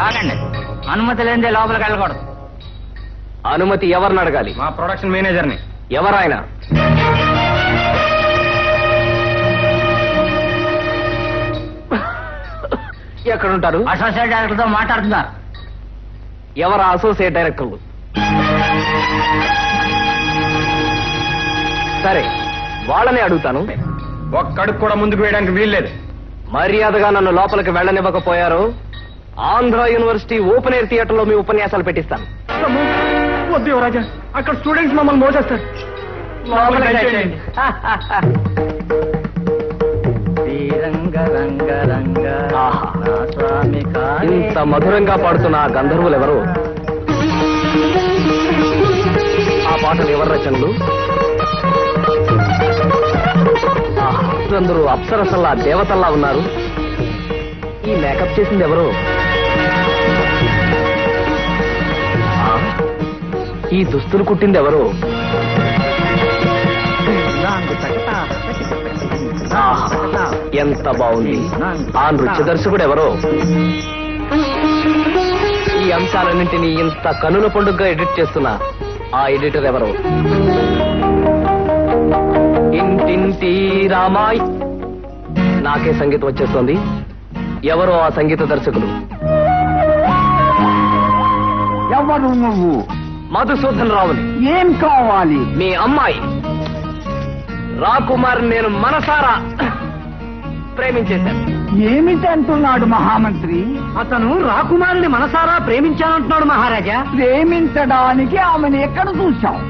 ఆగండి, అనుమతి లేనిదే లోపలికి వెళ్ళకూడదు. అనుమతి ఎవరిని అడగాలి? మా ప్రొడక్షన్ మేనేజర్ని. ఎవరాయన? ఎక్కడుంటారు? అసోసియేట్ డైరెక్టర్తో మాట్లాడుతున్నారు. ఎవరు అసోసియేట్ డైరెక్టర్లు? సరే, వాళ్ళనే అడుగుతాను. ఒక్కడుగు కూడా ముందుకు వేయడానికి వీల్లేదు. మర్యాదగా నన్ను లోపలికి వెళ్ళనివ్వకపోయారు Andhra university open air theatre లో మీ ఉపన్యాసాలు పెట్టిస్తాను. వద్దు యువరాజా, అక్కడ స్టూడెంట్స్ మమ్మల్ని మోసేస్తారు. ఇంత మధురంగా పాడుతున్న ఆ గంధర్వులు ఎవరు? ఆ పాటలు ఎవరు రచనలు? అందరూ అప్సరసల్లా దేవతల్లా ఉన్నారు. ఈ మేకప్ చేసింది ఎవరు? ఈ దుస్తులు కుట్టింది ఎవరు? ఎంత బాగుంది! ఆ నృత్య దర్శకుడు ఎవరో? ఈ అంశాలన్నింటినీ ఇంత కనుల పండుగగా ఎడిట్ చేస్తున్న ఆ ఎడిటర్ ఎవరో? ఇంటింటి రామాయ్. నాకే సంగీతం వచ్చేస్తుంది. ఎవరో ఆ సంగీత దర్శకులు? ఎవరు నువ్వు? మధుసూదన్ రావుని. ఏం కావాలి? మీ అమ్మాయి రాకుమార్ నేను మనసారా ప్రేమించేశాను. ఏమిటంటున్నాడు మహామంత్రి? అతను రాకుమారిని మనసారా ప్రేమించానంటున్నాడు మహారాజా. ప్రేమించడానికి ఆమెను ఎక్కడ చూశావు?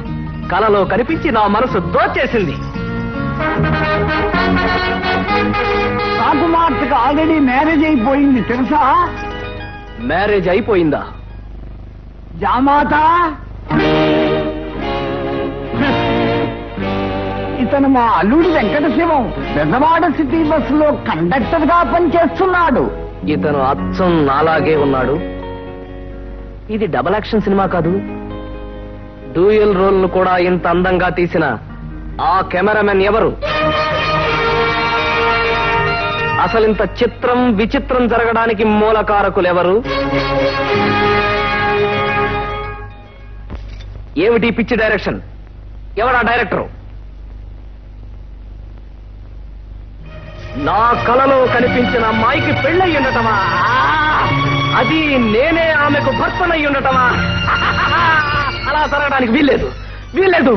కలలో కనిపించి నా మనసు దోచేసింది. రాకుమార్తెకు ఆల్రెడీ మ్యారేజ్ అయిపోయింది తెలుసా? మ్యారేజ్ అయిపోయిందా? జామాత, ఇతను మా అల్లుడు వెంకటశివం బెజవాడ సిటీ బస్సులో కండక్టర్ గా పనిచేస్తున్నాడు. ఇతను అచ్చం నాలాగే ఉన్నాడు. ఇది డబల్ యాక్షన్ సినిమా కాదు. డ్యూయల్ రోల్ ను కూడా ఇంత అందంగా తీసిన ఆ కెమెరామెన్ ఎవరు? అసలింత చిత్రం విచిత్రం జరగడానికి మూలకారకులు ఎవరు? ఏమిటి పిచ్చి డైరెక్షన్? ఎవడా డైరెక్టరు? నా కలలో కనిపించిన అమ్మాయికి పెళ్ళయి ఉండటమా? అది నేనే ఆమెకు భర్తనై ఉండటమా? అలా జరగడానికి వీల్లేదు.